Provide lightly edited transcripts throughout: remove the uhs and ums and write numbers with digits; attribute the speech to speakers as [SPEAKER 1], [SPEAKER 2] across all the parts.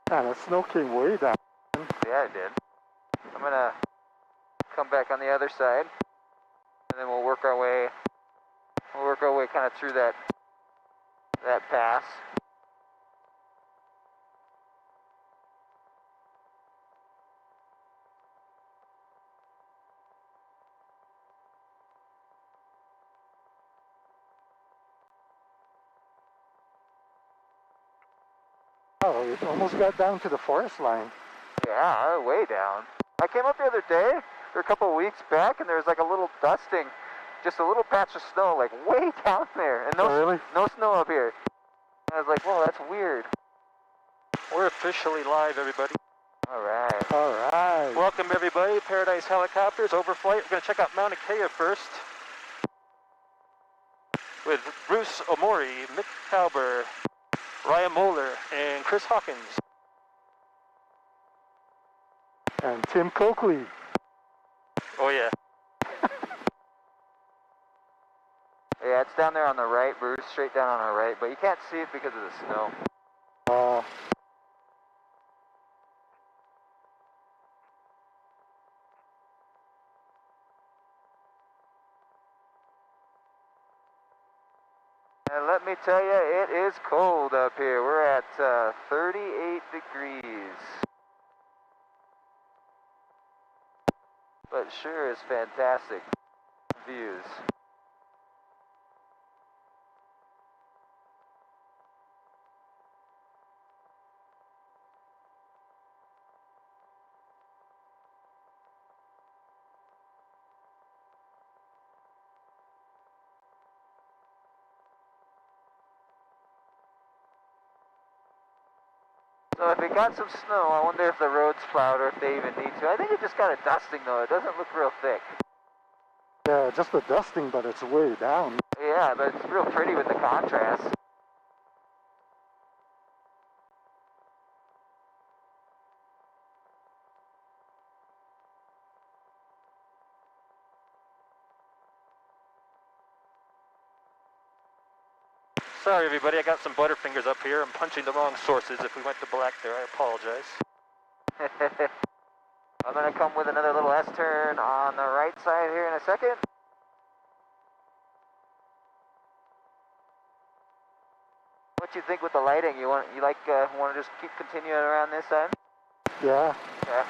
[SPEAKER 1] Man, the snow came way down.
[SPEAKER 2] Yeah, it did. I'm gonna come back on the other side, and then we'll work our way. We'll work our way kind of through that pass.
[SPEAKER 1] Oh, it almost got down to the forest line.
[SPEAKER 2] Yeah, way down. I came up the other day, or a couple of weeks back, and there was like a little dusting, just a little patch of snow, like way down there, and no,
[SPEAKER 1] really?
[SPEAKER 2] no snow up here. And I was like, whoa, that's weird.
[SPEAKER 3] We're officially live, everybody.
[SPEAKER 2] All right.
[SPEAKER 1] All right.
[SPEAKER 3] Welcome, everybody. Paradise Helicopters, Overflight. We're going to check out Mauna Kea first with Bruce Omori, Mick Halber, Ryan Moeller, and Chris Hawkins.
[SPEAKER 1] And Tim Coakley.
[SPEAKER 3] Oh, yeah.
[SPEAKER 2] Yeah, it's down there on the right, Bruce, straight down on our right, but you can't see it because of the snow. And let me tell you, it is cold up here. We're at 38 degrees. But sure is fantastic views. So if it got some snow, I wonder if the road's plowed or if they even need to. I think it just got a dusting though. It doesn't look real thick.
[SPEAKER 1] Yeah, just the dusting, but it's way down.
[SPEAKER 2] Yeah, but it's real pretty with the contrast.
[SPEAKER 3] Sorry, everybody. I got some Butterfingers up here. I'm punching the wrong sources. If we went to black there, I apologize.
[SPEAKER 2] I'm going to come with another little S-turn on the right side here in a second. What you think with the lighting? You want to just keep continuing around this side?
[SPEAKER 1] Yeah.
[SPEAKER 2] Yeah.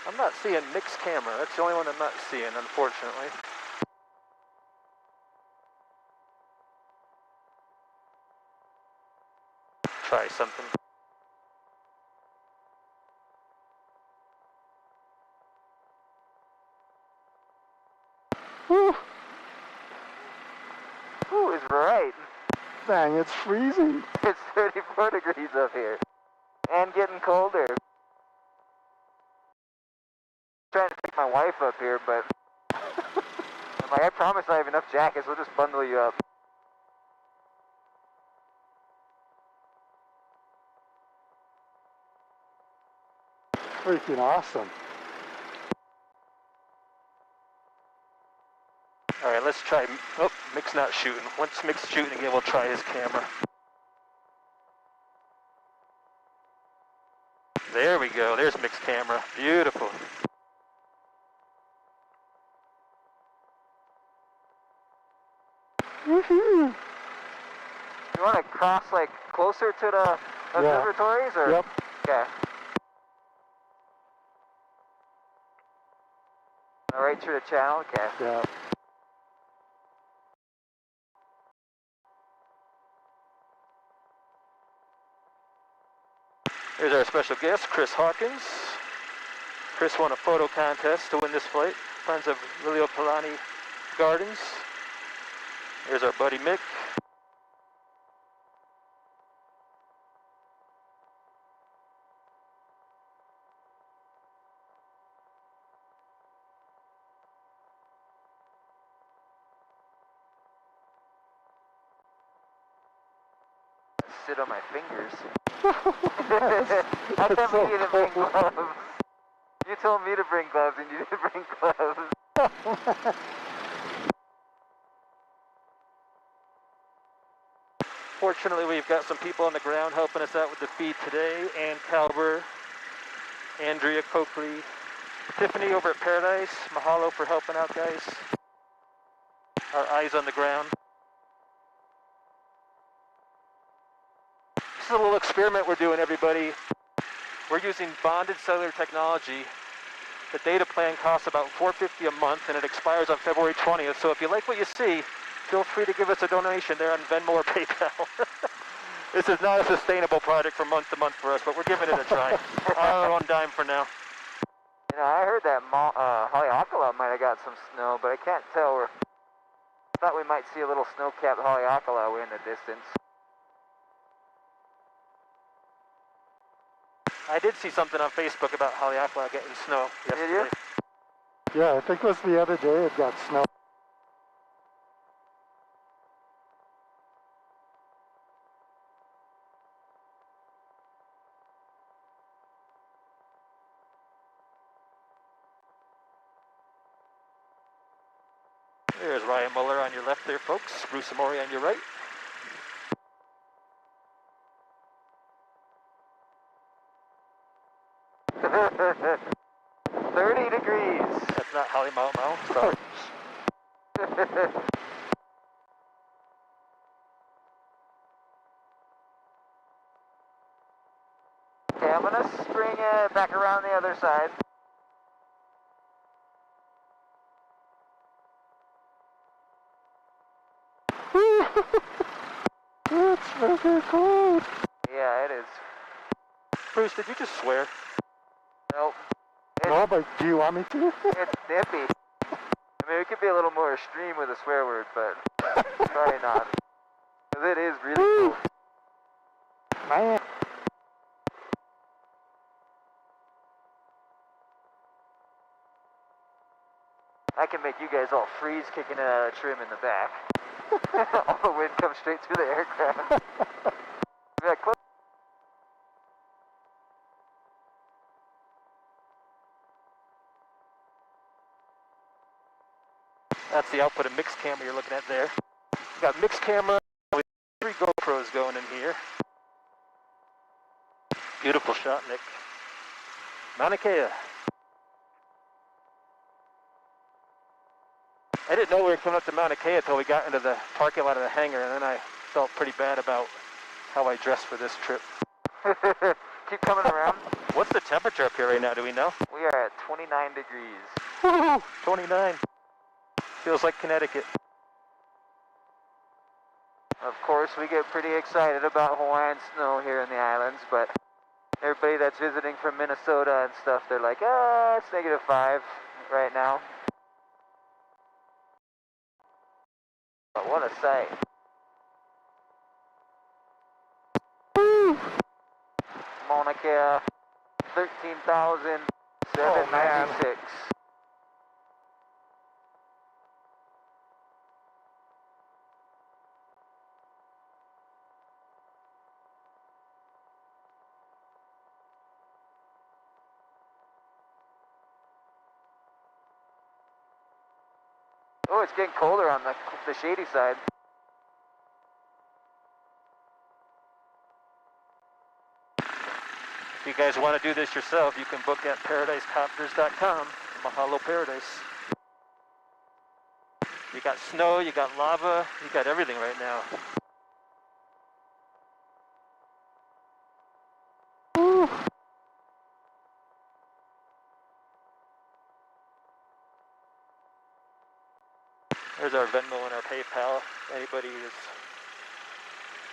[SPEAKER 3] I'm not seeing Mick's camera. That's the only one I'm not seeing, unfortunately. Try something.
[SPEAKER 1] Whew.
[SPEAKER 2] Who is right?
[SPEAKER 1] Dang, it's freezing.
[SPEAKER 2] It's 34 degrees up here. And getting colder. I'm trying to pick my wife up here, but I'm like, I promise I have enough jackets. We'll just bundle you up.
[SPEAKER 1] Freaking awesome.
[SPEAKER 3] All right, let's try. Oh, Mick's not shooting. Once Mick's shooting again, we'll try his camera. There we go. There's Mick's camera. Beautiful.
[SPEAKER 1] Woohoo!
[SPEAKER 2] You want to cross like closer to the observatories, or?
[SPEAKER 1] Yep.
[SPEAKER 2] Okay. Right through the channel. Okay.
[SPEAKER 1] Yeah.
[SPEAKER 3] Here's our special guest, Chris Hawkins. Chris won a photo contest to win this flight. Friends of Liliopolani Gardens. Here's our buddy Mick.
[SPEAKER 2] Sit on my fingers.
[SPEAKER 1] That's
[SPEAKER 2] I told
[SPEAKER 1] so
[SPEAKER 2] you to bring
[SPEAKER 1] cool.
[SPEAKER 2] gloves. You told me to bring gloves, and you didn't bring gloves.
[SPEAKER 3] Fortunately, we've got some people on the ground helping us out with the feed today. Ann Calber, Andrea Coakley, Tiffany over at Paradise. Mahalo for helping out, guys. Our eyes on the ground. This is a little experiment we're doing, everybody. We're using bonded cellular technology. The data plan costs about $4.50 a month, and it expires on February 20th. So if you like what you see, feel free to give us a donation there on Venmo or PayPal. This is not a sustainable project from month to month for us, but we're giving it a try. Our own dime for now.
[SPEAKER 2] You know, I heard that Haleakala might have got some snow, but I can't tell. I thought we might see a little snow-capped Haleakala way in the distance.
[SPEAKER 3] I did see something on Facebook about Haleakala getting snow yesterday.
[SPEAKER 2] Did you?
[SPEAKER 1] Yeah, I think it was the other day it got snow.
[SPEAKER 3] There's Ryan Muller on your left there, folks. Bruce Amori on your right.
[SPEAKER 2] $30
[SPEAKER 3] That's not Holly Mau Mau, sorry.
[SPEAKER 2] Okay, I'm gonna spring it back around the other side.
[SPEAKER 1] It's very cold.
[SPEAKER 2] Yeah, it is.
[SPEAKER 3] Bruce, did you just swear?
[SPEAKER 2] Nope.
[SPEAKER 1] No, but do you want me to?
[SPEAKER 2] It's nippy. I mean, it could be a little more extreme with a swear word, but probably not. Because it is really cold.
[SPEAKER 1] Man.
[SPEAKER 2] I can make you guys all freeze kicking it out of trim in the back. All the wind comes straight through the aircraft. Yeah, close.
[SPEAKER 3] That's the output of Mick's camera you're looking at there. We've got Mick's camera with 3 GoPros going in here. Beautiful shot, Mick. Mauna Kea. I didn't know we were coming up to Mauna Kea until we got into the parking lot of the hangar, and then I felt pretty bad about how I dressed for this trip.
[SPEAKER 2] Keep coming around.
[SPEAKER 3] What's the temperature up here right now, do we know?
[SPEAKER 2] We are at 29 degrees.
[SPEAKER 3] Woo-hoo, 29. Feels like Connecticut.
[SPEAKER 2] Of course, we get pretty excited about Hawaiian snow here in the islands, but everybody that's visiting from Minnesota and stuff, they're like, it's -5 right now. But what a sight.
[SPEAKER 1] Woo!
[SPEAKER 2] Mauna Kea, 13,796. Oh, it's getting colder on the shady side.
[SPEAKER 3] If you guys want to do this yourself, you can book at paradisecopters.com. Mahalo Paradise. You got snow, you got lava, you got everything right now.
[SPEAKER 1] Woo!
[SPEAKER 3] There's our Venmo and our PayPal. Anybody who's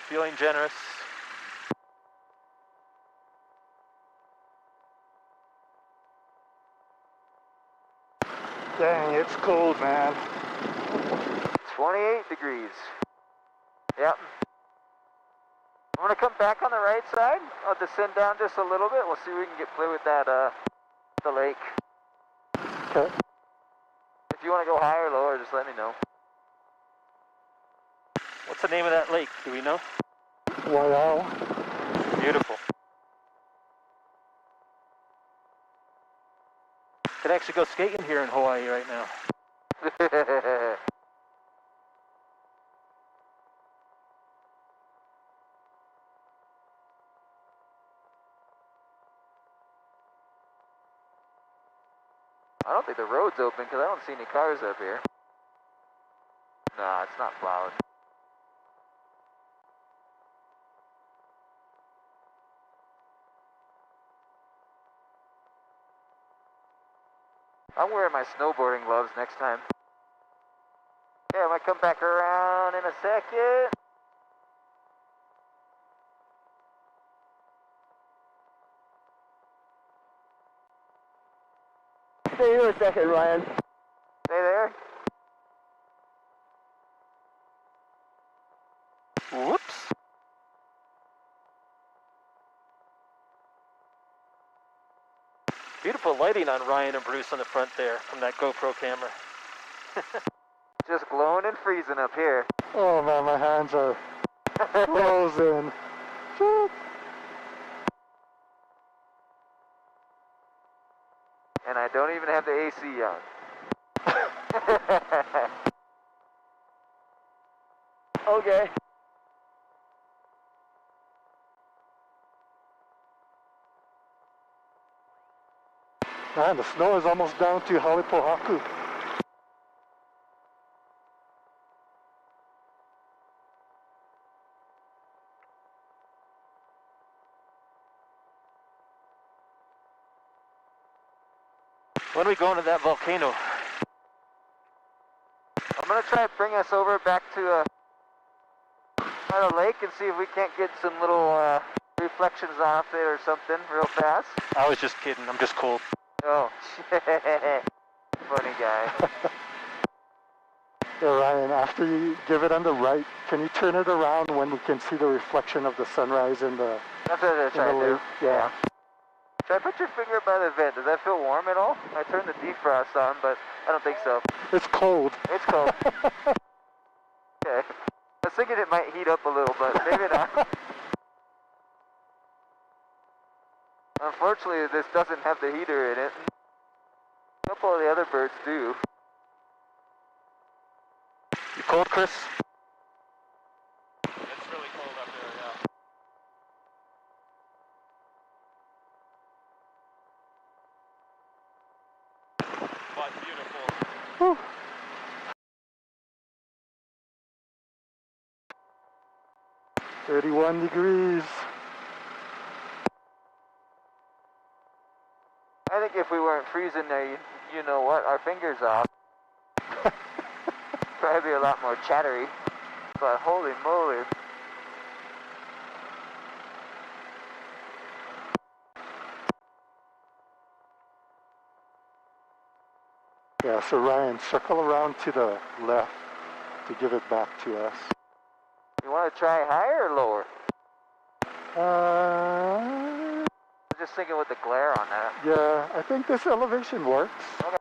[SPEAKER 3] feeling generous.
[SPEAKER 1] Dang, it's cold, man.
[SPEAKER 2] 28 degrees. Yep. I'm gonna come back on the right side. I'll descend down just a little bit. We'll see if we can play with that, the lake.
[SPEAKER 1] Okay.
[SPEAKER 2] If you want to go higher or lower, just let me know.
[SPEAKER 3] What's the name of that lake? Do we know?
[SPEAKER 1] Wow.
[SPEAKER 3] Beautiful. Could actually go skating here in Hawaii right now.
[SPEAKER 2] I don't think the road's open because I don't see any cars up here. Nah, it's not plowed. I'm wearing my snowboarding gloves next time. Yeah, I might come back around in a second.
[SPEAKER 4] Stay here a second, Ryan.
[SPEAKER 2] Stay there.
[SPEAKER 3] Whoops. Beautiful lighting on Ryan and Bruce on the front there from that GoPro camera.
[SPEAKER 2] Just glowing and freezing up here.
[SPEAKER 1] Oh man, my hands are frozen. Shoot.
[SPEAKER 2] And I don't even have the AC on.
[SPEAKER 4] Okay.
[SPEAKER 1] Man, the snow is almost down to Halipohaku.
[SPEAKER 3] When are we going to that volcano?
[SPEAKER 2] I'm gonna try to bring us over back to a lake and see if we can't get some little reflections off it or something real fast.
[SPEAKER 3] I was just kidding. I'm just cold.
[SPEAKER 2] Oh, funny guy.
[SPEAKER 1] Yeah, Ryan, after you give it on the right, can you turn it around when we can see the reflection of the sunrise in the,
[SPEAKER 2] That's what I try to do.
[SPEAKER 1] lake? Yeah.
[SPEAKER 2] Try to put your finger by the vent. Does that feel warm at all? I turned the defrost on, but I don't think so.
[SPEAKER 1] It's cold.
[SPEAKER 2] It's cold. Okay. I was thinking it might heat up a little, but maybe not. Unfortunately, this doesn't have the heater in it. A couple of the other birds do.
[SPEAKER 3] You cold, Chris?
[SPEAKER 5] It's really cold up there, yeah. But beautiful.
[SPEAKER 1] Whew. "31 degrees.
[SPEAKER 2] I think if we weren't freezing there, you know what, our fingers off. Probably a lot more chattery. But holy moly.
[SPEAKER 1] Yeah, so Ryan, circle around to the left to give it back to us.
[SPEAKER 2] You want to try higher or lower?
[SPEAKER 1] Uh,
[SPEAKER 2] I'm just thinking with the glare on that.
[SPEAKER 1] yeah, I think this elevation works.
[SPEAKER 2] Okay.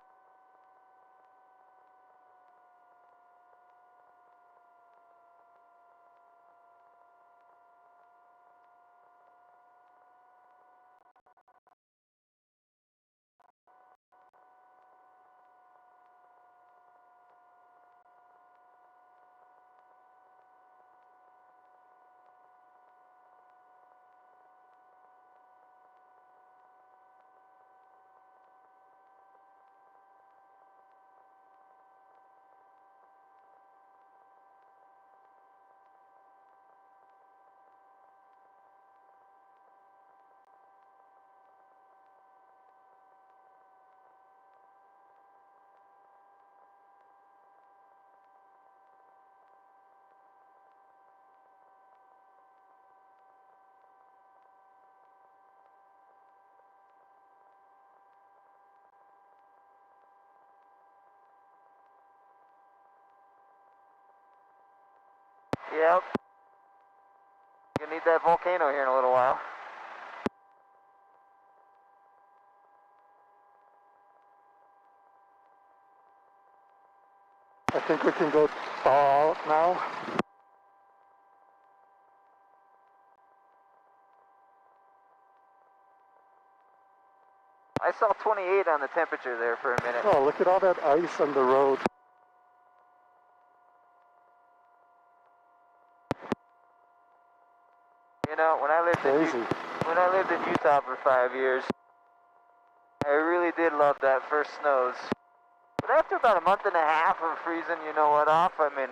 [SPEAKER 2] Yep. You'll need that volcano here in a little while.
[SPEAKER 1] I think we can go thaw out now.
[SPEAKER 2] I saw 28 on the temperature there for a minute.
[SPEAKER 1] Oh, look at all that ice on the road.
[SPEAKER 2] You know, when I lived
[SPEAKER 1] Crazy.
[SPEAKER 2] in Utah for 5 years, I really did love that first snows. But after about a month and a half of freezing, you know what, off, I mean,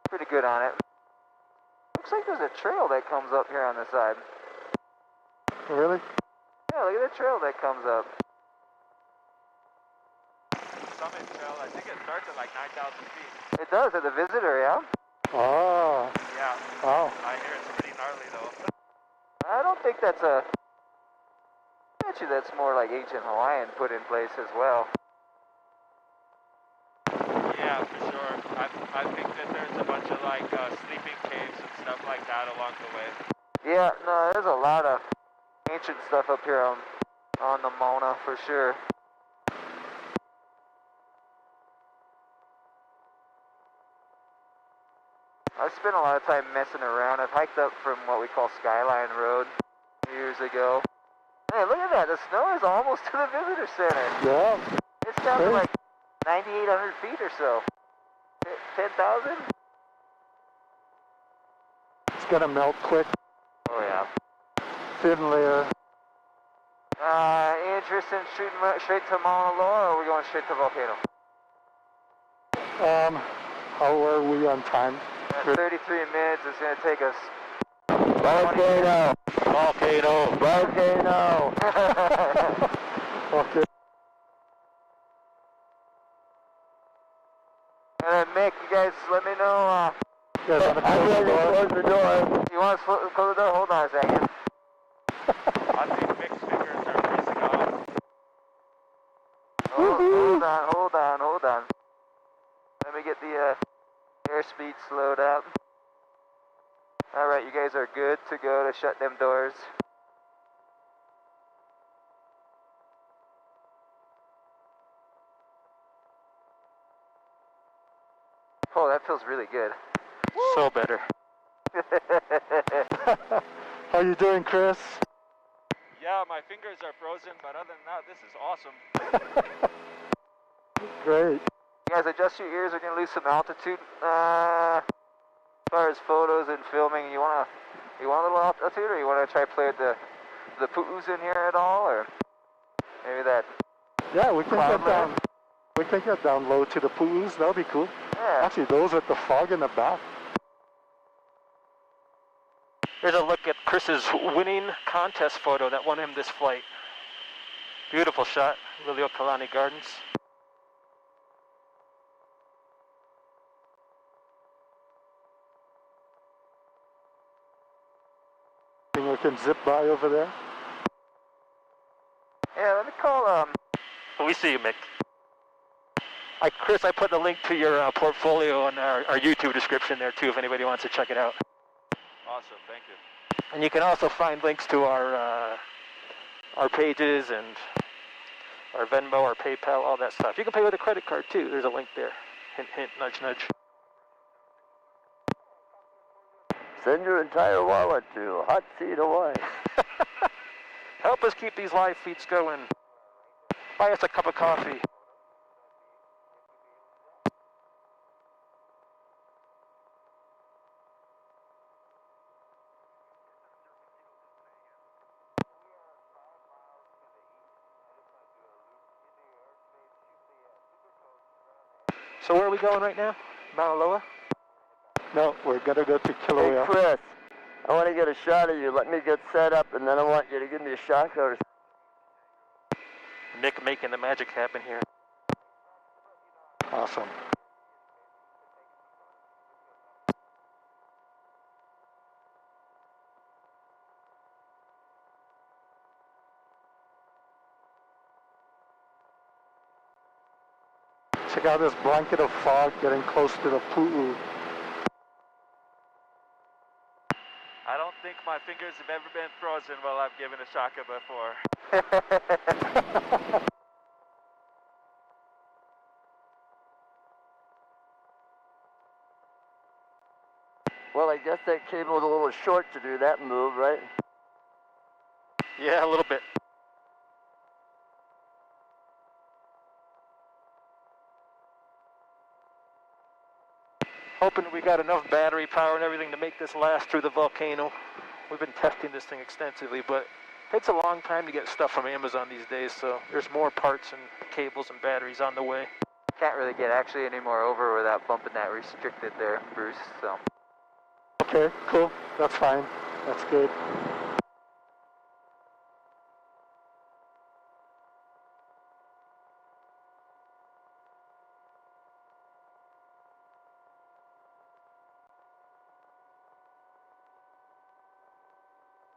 [SPEAKER 2] pretty good on it. Looks like there's a trail that comes up here on the side.
[SPEAKER 1] Really?
[SPEAKER 2] Yeah, look at the trail that comes up.
[SPEAKER 5] Summit trail, I think it starts at like 9,000 feet.
[SPEAKER 2] It does at the visitor, yeah?
[SPEAKER 1] Oh.
[SPEAKER 5] Yeah.
[SPEAKER 1] Wow.
[SPEAKER 5] I hear it's pretty gnarly though.
[SPEAKER 2] I don't think that's a... Actually, that's more like ancient Hawaiian put in place as well.
[SPEAKER 5] Yeah, for sure. I think that there's a bunch of like sleeping caves and stuff like that along the way.
[SPEAKER 2] Yeah, no, there's a lot of ancient stuff up here on the Mauna for sure. I've spent a lot of time messing around. I've hiked up from what we call Skyline Road years ago. Hey, look at that. The snow is almost to the visitor center.
[SPEAKER 1] Yeah.
[SPEAKER 2] It's down to like 9,800 feet or so. 10,000?
[SPEAKER 1] It's gonna melt quick.
[SPEAKER 2] Oh, yeah.
[SPEAKER 1] Thin layer.
[SPEAKER 2] Interest in shooting straight to Mauna Loa, or are we going straight to Volcano?
[SPEAKER 1] How are we on time?
[SPEAKER 2] 33 minutes. It's going to take us.
[SPEAKER 4] Volcano!
[SPEAKER 3] Volcano.
[SPEAKER 4] Volcano!
[SPEAKER 1] Okay.
[SPEAKER 2] And then Mick, you guys let me know.
[SPEAKER 1] You guys wanna
[SPEAKER 4] I'm
[SPEAKER 1] close
[SPEAKER 4] ready
[SPEAKER 1] the
[SPEAKER 4] to
[SPEAKER 1] door?
[SPEAKER 4] close the door.
[SPEAKER 2] You want to close the door? Hold on a second.
[SPEAKER 5] I think Mick's fingers are freezing off.
[SPEAKER 2] Hold on. Let me get the airspeed slowed up. Alright, you guys are good to go to shut them doors. Oh, that feels really good.
[SPEAKER 3] So better.
[SPEAKER 1] How you doing, Chris?
[SPEAKER 5] Yeah, my fingers are frozen, but other than that, this is awesome.
[SPEAKER 1] Great.
[SPEAKER 2] You guys adjust your ears, we're going to lose some altitude. As far as photos and filming, you want a little altitude, or you want to try play with the poo-oos in here at all, or maybe that?
[SPEAKER 1] Yeah, we can
[SPEAKER 2] Cloud
[SPEAKER 1] get down. We can get down low to the pools. That'll be cool.
[SPEAKER 2] Yeah.
[SPEAKER 1] Actually, those with the fog in the back.
[SPEAKER 3] Here's a look at Chris's winning contest photo that won him this flight. Beautiful shot, Liliuokalani Gardens.
[SPEAKER 1] Think we can zip by over there?
[SPEAKER 2] Yeah, let me call,
[SPEAKER 3] We see you, Mick. Chris, I put the link to your portfolio in our YouTube description there too, if anybody wants to check it out.
[SPEAKER 5] Awesome, thank you.
[SPEAKER 3] And you can also find links to our pages and our Venmo, our PayPal, all that stuff. You can pay with a credit card too. There's a link there. Hint, hint, nudge, nudge.
[SPEAKER 4] Send your entire wallet to Hot Seat Hawaii.
[SPEAKER 3] Help us keep these live feeds going. Buy us a cup of coffee. So where are we going right now? Mauna Loa?
[SPEAKER 1] No, we're gonna go to
[SPEAKER 4] Hey,
[SPEAKER 1] Kilauea.
[SPEAKER 4] Chris, I want to get a shot of you. Let me get set up, and then I want you to give me a shot or
[SPEAKER 3] Mick making the magic happen here.
[SPEAKER 1] Awesome. Check out this blanket of fog getting close to the Pu'u.
[SPEAKER 5] I don't think my fingers have ever been frozen while I've given a shaka before.
[SPEAKER 4] Well, I guess that cable's a little short to do that move, right?
[SPEAKER 3] Yeah, a little bit. Hoping we got enough battery power and everything to make this last through the volcano. We've been testing this thing extensively, but Takes a long time to get stuff from Amazon these days, so there's more parts and cables and batteries on the way.
[SPEAKER 2] Can't really get actually any more over without bumping that restricted there, Bruce, so.
[SPEAKER 1] Okay, cool. That's fine. That's good.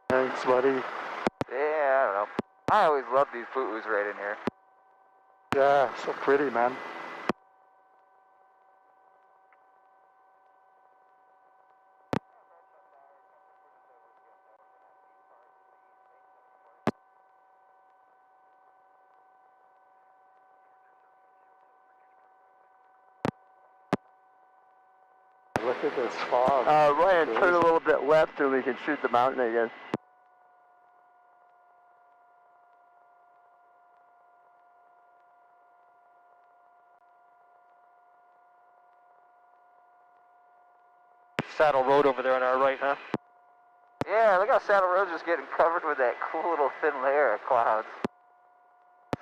[SPEAKER 1] Thanks, buddy.
[SPEAKER 2] Yeah, I don't know. I always love these pu'us right in here.
[SPEAKER 1] Yeah, so pretty, man. Look at this fog.
[SPEAKER 4] Ryan, turn a little bit left and we can shoot the mountain again.
[SPEAKER 3] Saddle Road over there on our right, huh?
[SPEAKER 2] Yeah, look how Saddle Road's just getting covered with that cool little thin layer of clouds.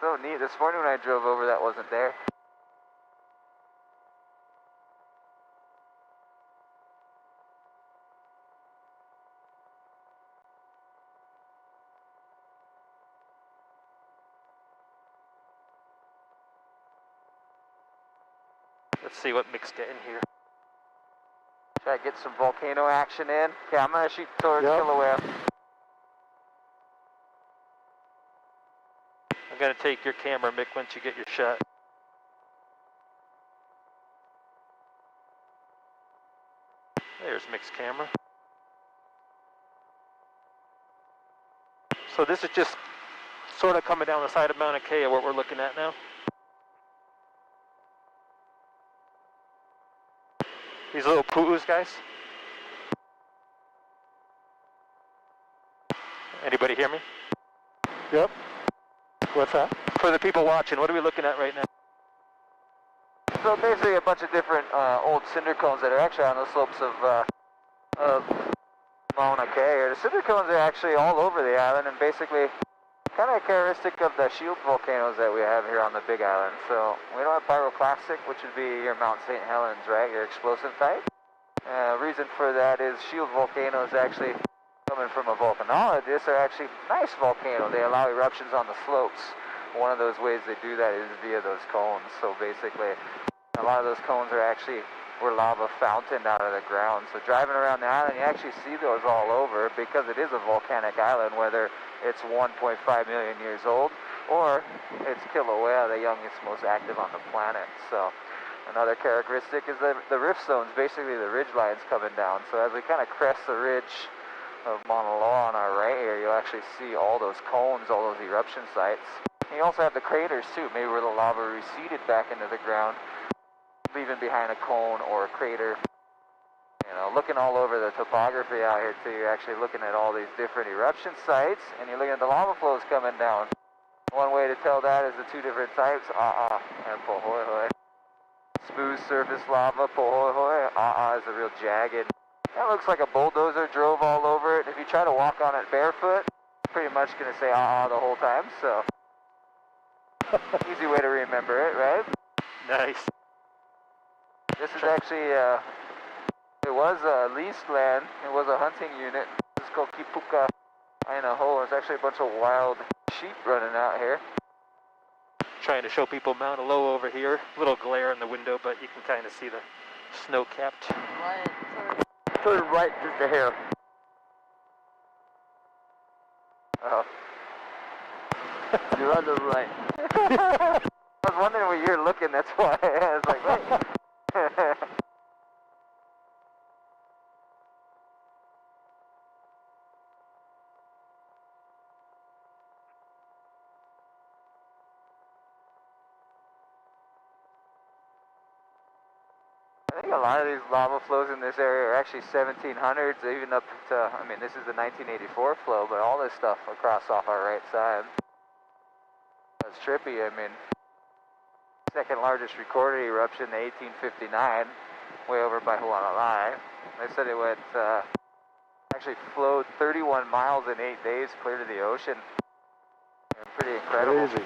[SPEAKER 2] So neat. This morning when I drove over, that wasn't there.
[SPEAKER 3] Let's see what Mick's getting here.
[SPEAKER 2] Try to get some volcano action in. Okay, I'm going to shoot towards Kilauea.
[SPEAKER 3] I'm going to take your camera, Mick, once you get your shot. There's Mick's camera. So this is just sort of coming down the side of Mauna Kea, what we're looking at now. These little pu'us, guys. Anybody hear me?
[SPEAKER 1] Yep. What's that?
[SPEAKER 3] For the people watching, what are we looking at right now?
[SPEAKER 2] So basically a bunch of different old cinder cones that are actually on the slopes of Mauna Kea. The cinder cones are actually all over the island and basically kind of characteristic of the shield volcanoes that we have here on the Big Island. So we don't have pyroclastic, which would be your Mount St. Helens, right? Your explosive type. Reason for that is shield volcanoes actually coming from a volcanologist are actually nice volcano. They allow eruptions on the slopes. One of those ways they do that is via those cones. So basically, a lot of those cones are actually where lava fountained out of the ground. So driving around the island, you actually see those all over because it is a volcanic island, whether it's 1.5 million years old or it's Kilauea, the youngest, most active on the planet. So another characteristic is the rift zones, basically the ridge lines coming down. So as we kind of crest the ridge of Mauna Loa on our right here, you'll actually see all those cones, all those eruption sites. And you also have the craters too, maybe where the lava receded back into the ground, leaving behind a cone or a crater. You know, looking all over the topography out here too, you're actually looking at all these different eruption sites, and you're looking at the lava flows coming down. One way to tell that is the two different types, and pohoihoi. Smooth surface lava, pohoihoi. Is a real jagged. That looks like a bulldozer drove all over it. If you try to walk on it barefoot, pretty much going to say the whole time, so. Easy way to remember it, right?
[SPEAKER 3] Nice.
[SPEAKER 2] This is actually, it was a leased land. It was a hunting unit. It's called Kipuka Ainaho. There's actually a bunch of wild sheep running out here.
[SPEAKER 3] Trying to show people Mauna Loa over here. A little glare in the window, but you can kind of see the snow-capped.
[SPEAKER 4] Turn right just a hair.
[SPEAKER 2] Oh.
[SPEAKER 4] You're on the right.
[SPEAKER 2] I was wondering where you're looking, that's why I was like, wait. I think a lot of these lava flows in this area are actually 1700s, even up to, I mean, this is the 1984 flow, but all this stuff across off our right side. That's trippy. I mean, second largest recorded eruption in 1859, way over by Hualalai. They said it went Actually flowed 31 miles in 8 days clear to the ocean. Yeah, pretty incredible.
[SPEAKER 1] Crazy.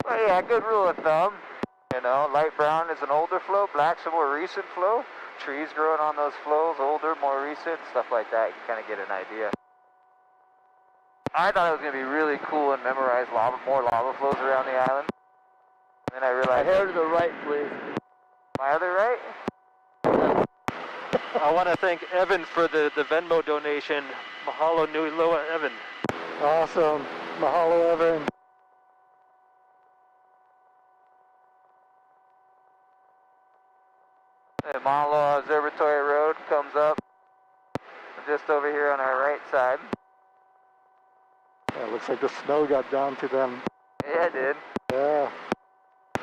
[SPEAKER 2] Well, yeah, good rule of thumb. You know, light brown is an older flow, black's a more recent flow. Trees growing on those flows, older, more recent, stuff like that. You can kind of get an idea. I thought it was going to be really cool and memorize more lava flows around the island. And then I realized...
[SPEAKER 4] I heard to the right, please.
[SPEAKER 2] My other right?
[SPEAKER 3] I want to thank Evan for the Venmo donation. Mahalo nui loa, Evan.
[SPEAKER 1] Awesome. Mahalo, Evan.
[SPEAKER 2] The Mauna Loa Observatory Road comes up just over here on our right side.
[SPEAKER 1] Yeah, looks like the snow got down to them.
[SPEAKER 2] Yeah, it did.
[SPEAKER 1] Yeah.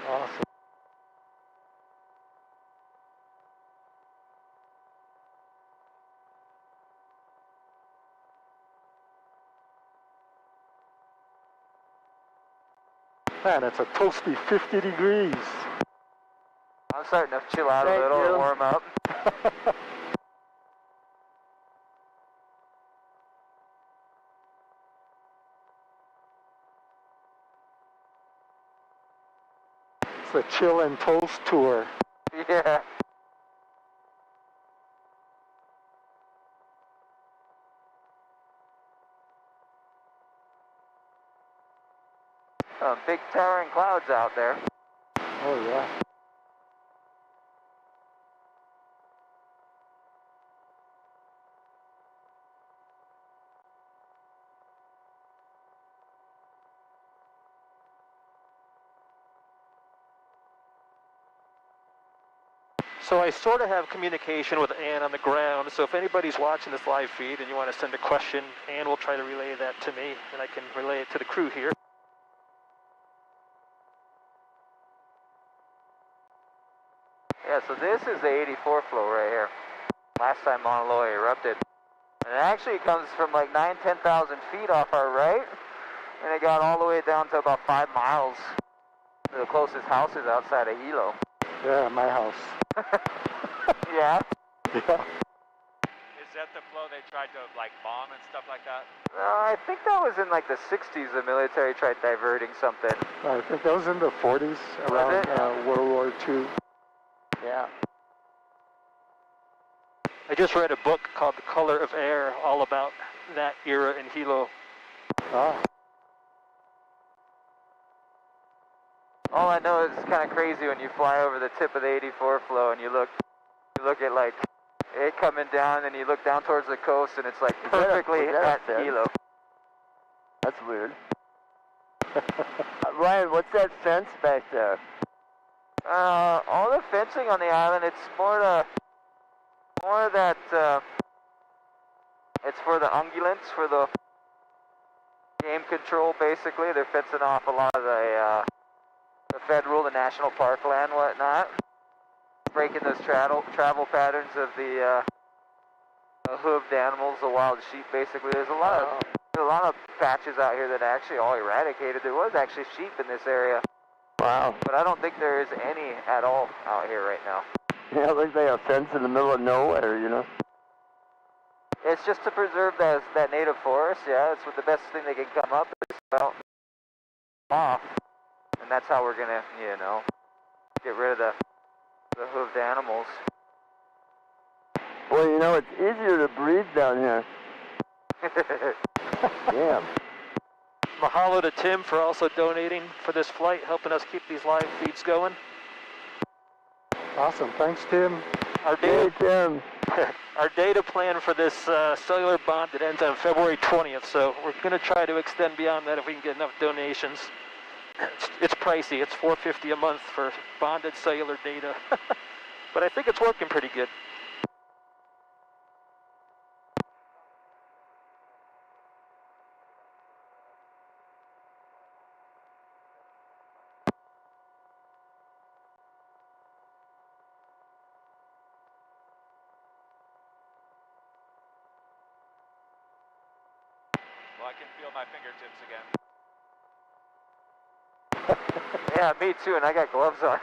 [SPEAKER 1] Awesome. Man, it's a toasty 50 degrees.
[SPEAKER 2] I'm starting to chill out a
[SPEAKER 4] Thank
[SPEAKER 2] little
[SPEAKER 4] you.
[SPEAKER 2] and warm up.
[SPEAKER 1] It's the Chill and Toast Tour.
[SPEAKER 2] Yeah. Big towering clouds out there.
[SPEAKER 1] Oh, yeah.
[SPEAKER 3] So I sort of have communication with Ann on the ground, so if anybody's watching this live feed and you want to send a question, Ann will try to relay that to me, and I can relay it to the crew here.
[SPEAKER 2] Yeah, so this is the 84 flow right here. Last time Mauna Loa erupted. And it actually comes from like 10,000 feet off our right, and it got all the way down to about 5 miles. The closest house is outside of Hilo.
[SPEAKER 1] Yeah, my house.
[SPEAKER 2] Yeah.
[SPEAKER 1] Yeah.
[SPEAKER 5] Is that the flow they tried to like bomb and stuff like that?
[SPEAKER 2] I think that was in like the 60s the military tried diverting something.
[SPEAKER 1] I think that was in the 40s, around
[SPEAKER 2] it?
[SPEAKER 1] World War II.
[SPEAKER 2] Yeah.
[SPEAKER 3] I just read a book called The Color of Air, all about that era in Hilo.
[SPEAKER 1] Ah.
[SPEAKER 2] All I know is it's kind of crazy when you fly over the tip of the 84 flow and you look at like it coming down and you look down towards the coast and it's like perfectly at Hilo.
[SPEAKER 4] That's weird. Ryan, what's that fence back there?
[SPEAKER 2] All the fencing on the island, it's more that, it's for the ungulates, for the game control basically. They're fencing off a lot of the federal, the national park land, whatnot. Breaking those travel patterns of the hooved animals, the wild sheep basically. There's a lot of patches out here that are actually all eradicated. There was actually sheep in this area.
[SPEAKER 4] Wow.
[SPEAKER 2] But I don't think there is any at all out here right now.
[SPEAKER 4] Yeah, it looks like a fence in the middle of nowhere, you know?
[SPEAKER 2] It's just to preserve that native forest, yeah. That's what the best thing they can come up is about off. And that's how we're gonna, you know, get rid of the hooved animals.
[SPEAKER 4] Well, you know, it's easier to breathe down here. Damn.
[SPEAKER 3] Mahalo to Tim for also donating for this flight, helping us keep these live feeds going.
[SPEAKER 1] Awesome. Thanks, Tim.
[SPEAKER 3] Our
[SPEAKER 4] Hey,
[SPEAKER 3] data,
[SPEAKER 4] Tim.
[SPEAKER 3] our data plan for this cellular bond, it ends on February 20th, so we're going to try to extend beyond that if we can get enough donations. It's pricey. It's $450 a month for bonded cellular data, but I think it's working pretty good.
[SPEAKER 5] Well, I can feel my fingertips again.
[SPEAKER 2] Yeah, me too, and I got gloves on.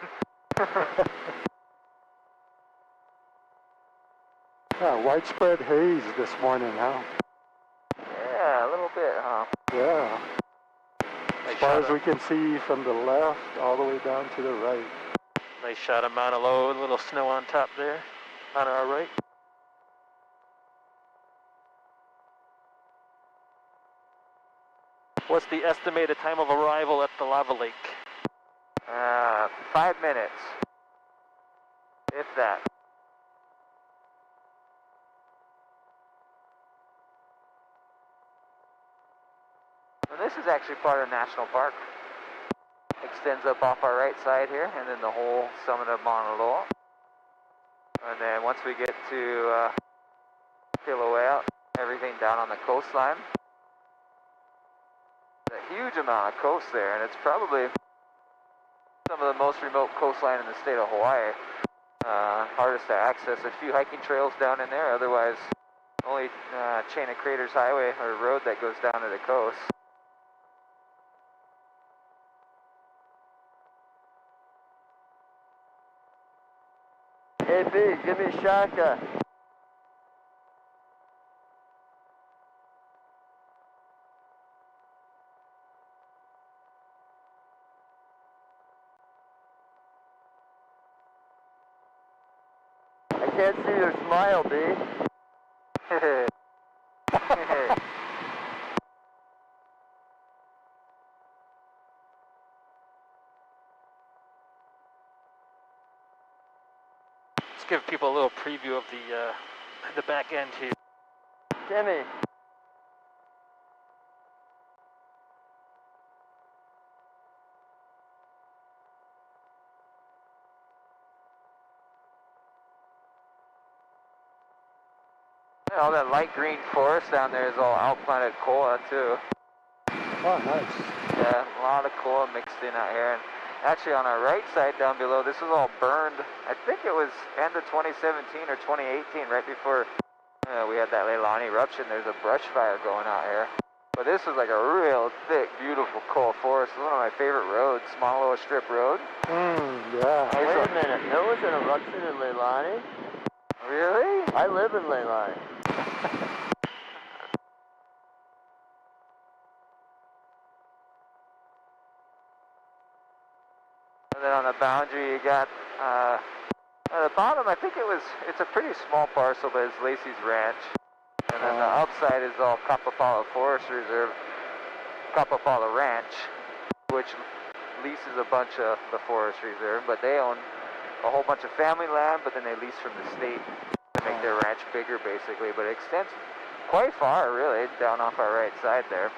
[SPEAKER 1] Yeah, widespread haze this morning, huh?
[SPEAKER 2] Yeah, a little bit, huh?
[SPEAKER 1] Yeah. As far as we can see from the left all the way down to the right.
[SPEAKER 3] Nice shot of Mauna Loa, a little snow on top there, on our right. What's the estimated time of arrival at the lava lake?
[SPEAKER 2] 5 minutes, if that. And this is actually part of National Park. Extends up off our right side here, and then the whole summit of Mauna Loa. And then once we get to Kilauea, everything down on the coastline. A huge amount of coast there, and it's probably some of the most remote coastline in the state of Hawaii. Hardest to access. A few hiking trails down in there, otherwise only Chain of Craters Highway or road that goes down to the coast.
[SPEAKER 4] Hey B, give me a shotgun. I can't see your smile, B.
[SPEAKER 3] Let's give people a little preview of the back end here.
[SPEAKER 4] Timmy.
[SPEAKER 2] Yeah, all that light green forest down there is all outplanted koa too.
[SPEAKER 1] Oh, nice.
[SPEAKER 2] Yeah, a lot of koa mixed in out here. And actually on our right side down below, this was all burned. I think it was end of 2017 or 2018, right before we had that Leilani eruption. There's a brush fire going out here. But this was like a real thick, beautiful koa forest. It's one of my favorite roads, Mahalo Strip Road.
[SPEAKER 1] Yeah.
[SPEAKER 4] Wait a minute, there was an eruption in Leilani?
[SPEAKER 2] Really?
[SPEAKER 4] I live in Leilani.
[SPEAKER 2] And then on the boundary you got, at the bottom I think it's a pretty small parcel, but it's Lacey's Ranch. And then the upside is all Kapapala Forest Reserve, Kapapala Ranch, which leases a bunch of the forest reserve, but they own a whole bunch of family land, but then they lease from the state to make their ranch bigger basically, but it extends quite far really, down off our right side there.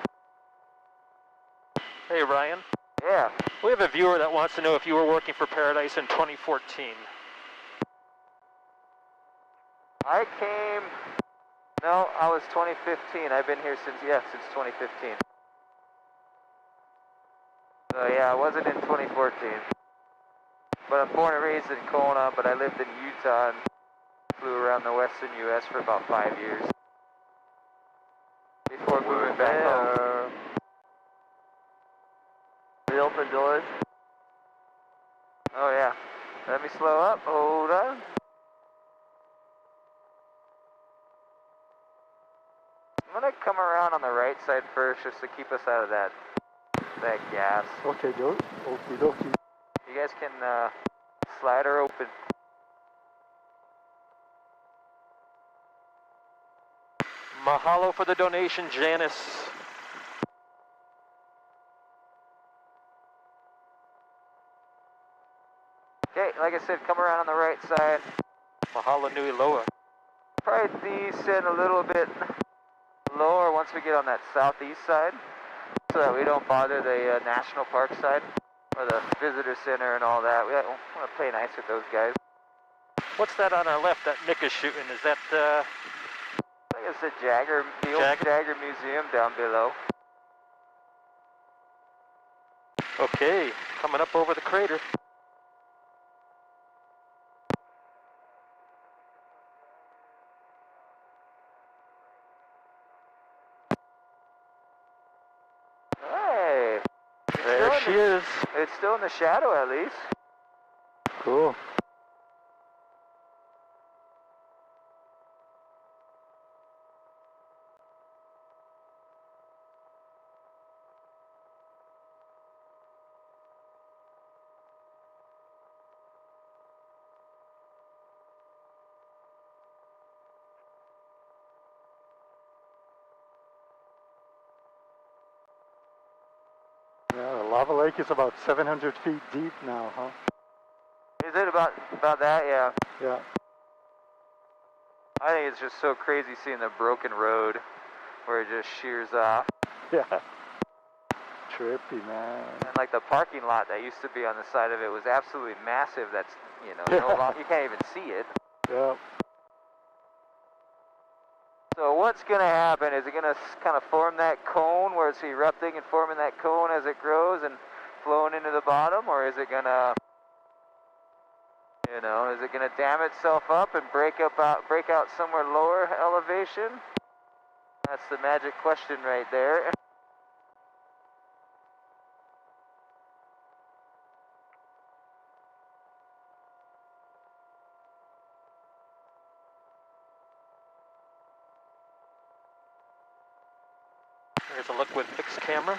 [SPEAKER 3] Hey Ryan.
[SPEAKER 2] Yeah.
[SPEAKER 3] We have a viewer that wants to know if you were working for Paradise in 2014.
[SPEAKER 2] No, I was 2015. I've been here since 2015. So yeah, I wasn't in 2014. But I'm born and raised in Kona, but I lived in Utah and flew around the western U.S. for about 5 years. Before moving back home.
[SPEAKER 4] We open doors.
[SPEAKER 2] Oh yeah. Let me slow up. Hold on. I'm gonna come around on the right side first just to keep us out of that gas.
[SPEAKER 1] Okay, okie dokie.
[SPEAKER 2] You guys can slide her open.
[SPEAKER 3] Mahalo for the donation, Janice.
[SPEAKER 2] Okay, like I said, come around on the right side.
[SPEAKER 3] Mahalo Nui Loa.
[SPEAKER 2] Probably descend a little bit lower once we get on that southeast side, so that we don't bother the national park side or the visitor center and all that. We want to play nice with those guys.
[SPEAKER 3] What's that on our left that Mick is shooting? Is that
[SPEAKER 2] I think it's the old Jagger Museum down below.
[SPEAKER 3] Okay, coming up over the crater.
[SPEAKER 2] Hey!
[SPEAKER 3] There she is.
[SPEAKER 2] It's still in the shadow at least.
[SPEAKER 1] Cool. lava lake is about 700 feet deep now, huh?
[SPEAKER 2] Is it about that? Yeah.
[SPEAKER 1] Yeah.
[SPEAKER 2] I think it's just so crazy seeing the broken road where it just shears off.
[SPEAKER 1] Yeah. Trippy, man.
[SPEAKER 2] And like the parking lot that used to be on the side of it was absolutely massive. That's, you know, you can't even see it.
[SPEAKER 1] Yeah.
[SPEAKER 2] So what's going to happen? Is it going to kind of form that cone where it's erupting and forming that cone as it grows and flowing into the bottom? Or is it going to, you know, is it going to dam itself up and break out somewhere lower elevation? That's the magic question right there.
[SPEAKER 3] Here's a look with Mick's camera.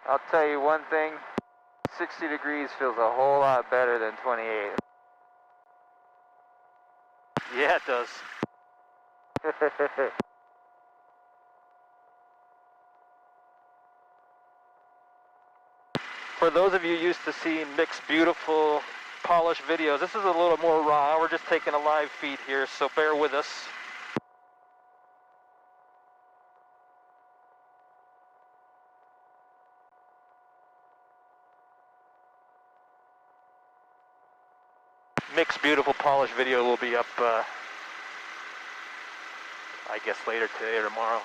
[SPEAKER 2] I'll tell you one thing, 60 degrees feels a whole lot better than 28.
[SPEAKER 3] Yeah, it does. For those of you used to seeing Mick's beautiful, polished videos, this is a little more raw. We're just taking a live feed here, so bear with us. Mick's beautiful, polished video will be up, I guess later today or tomorrow.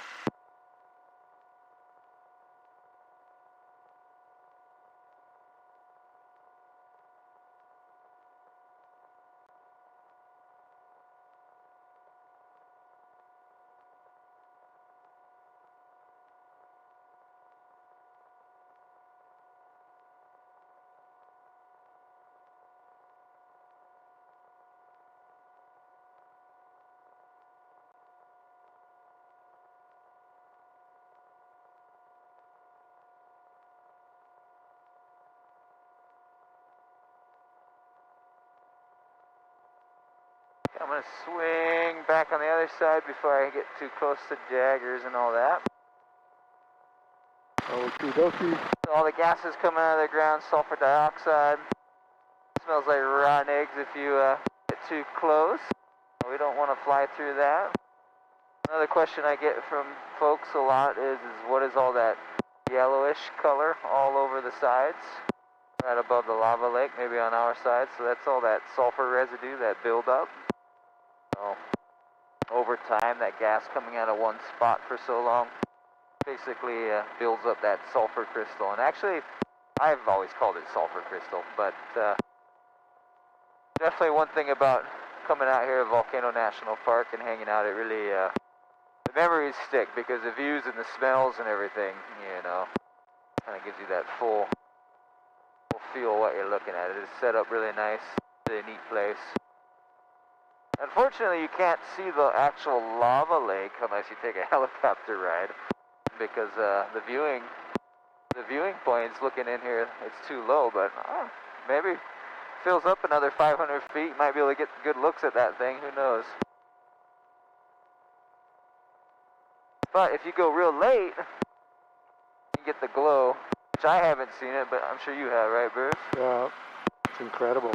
[SPEAKER 2] I'm going to swing back on the other side before I get too close to daggers and all that.
[SPEAKER 1] Okie dokie.
[SPEAKER 2] So all the gases coming out of the ground, sulfur dioxide. Smells like rotten eggs if you get too close. We don't want to fly through that. Another question I get from folks a lot is what is all that yellowish color all over the sides? Right above the lava lake, maybe on our side. So that's all that sulfur residue, that buildup. So over time, that gas coming out of one spot for so long basically builds up that sulfur crystal. And actually, I've always called it sulfur crystal, but definitely one thing about coming out here at Volcano National Park and hanging out, it really, the memories stick because the views and the smells and everything, you know, kind of gives you that full feel of what you're looking at. It is set up really nice, really neat place. Unfortunately, you can't see the actual lava lake unless you take a helicopter ride because the viewing points looking in here, it's too low, but maybe fills up another 500 feet, might be able to get good looks at that thing, who knows. But if you go real late, you get the glow, which I haven't seen it, but I'm sure you have, right, Bruce?
[SPEAKER 1] Yeah, it's incredible.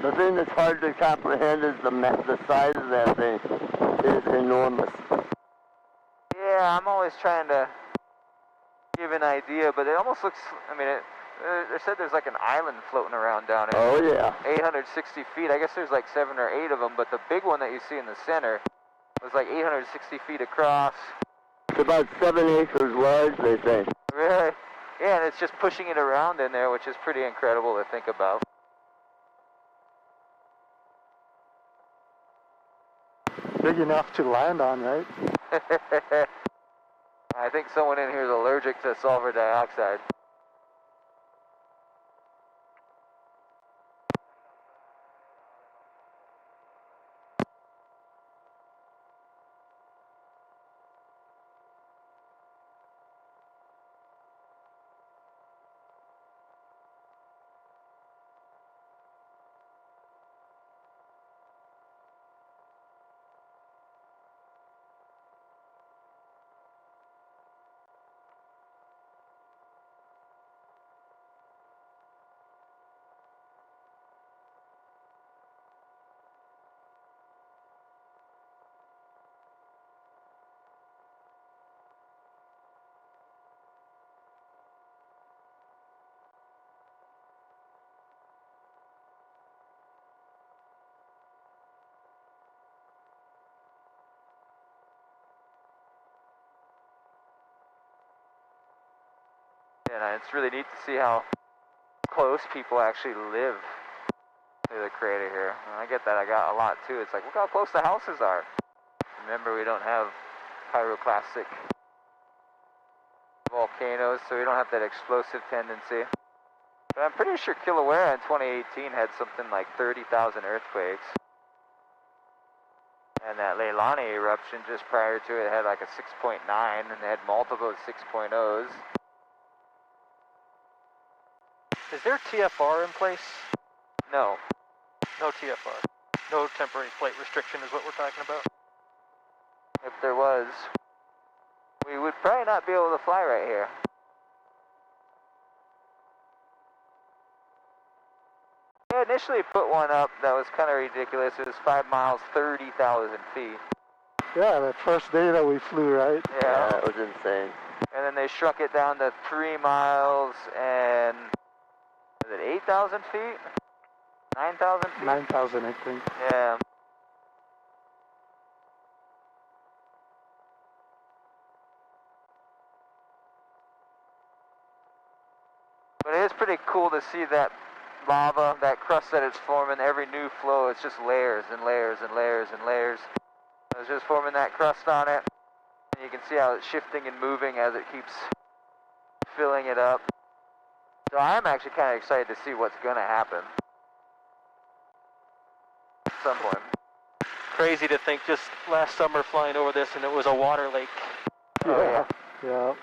[SPEAKER 4] The thing that's hard to comprehend is the size of that thing is enormous.
[SPEAKER 2] Yeah, I'm always trying to give an idea, but it almost looks, I mean, they said there's like an island floating around down there.
[SPEAKER 4] Oh, yeah.
[SPEAKER 2] 860 feet. I guess there's like 7 or 8 of them, but the big one that you see in the center was like 860 feet across.
[SPEAKER 4] It's about 7 acres large, they say.
[SPEAKER 2] Really? Yeah, and it's just pushing it around in there, which is pretty incredible to think about.
[SPEAKER 1] Big enough to land on, right?
[SPEAKER 2] I think someone in here is allergic to sulfur dioxide. And it's really neat to see how close people actually live to the crater here. And I get that. I got a lot too. It's like, look how close the houses are. Remember, we don't have pyroclastic volcanoes, so we don't have that explosive tendency. But I'm pretty sure Kilauea in 2018 had something like 30,000 earthquakes. And that Leilani eruption just prior to it had like a 6.9, and they had multiple 6.0s.
[SPEAKER 3] Is there TFR in place?
[SPEAKER 2] No.
[SPEAKER 3] No TFR. No temporary flight restriction is what we're talking about.
[SPEAKER 2] If there was, we would probably not be able to fly right here. I initially put one up that was kind of ridiculous. It was 5 miles, 30,000 feet.
[SPEAKER 1] Yeah, that first day that we flew, right?
[SPEAKER 2] Yeah.
[SPEAKER 4] That was insane.
[SPEAKER 2] And then they shrunk it down to 3 miles and, is it 8,000 feet? 9,000 feet?
[SPEAKER 1] 9,000, I think.
[SPEAKER 2] Yeah. But it is pretty cool to see that lava, that crust that it's forming. Every new flow, it's just layers and layers and layers and layers. It's just forming that crust on it. And you can see how it's shifting and moving as it keeps filling it up. So I'm actually kind of excited to see what's going to happen at some point.
[SPEAKER 3] Crazy to think just last summer flying over this and it was a water lake.
[SPEAKER 2] Oh, yeah.
[SPEAKER 1] Yeah.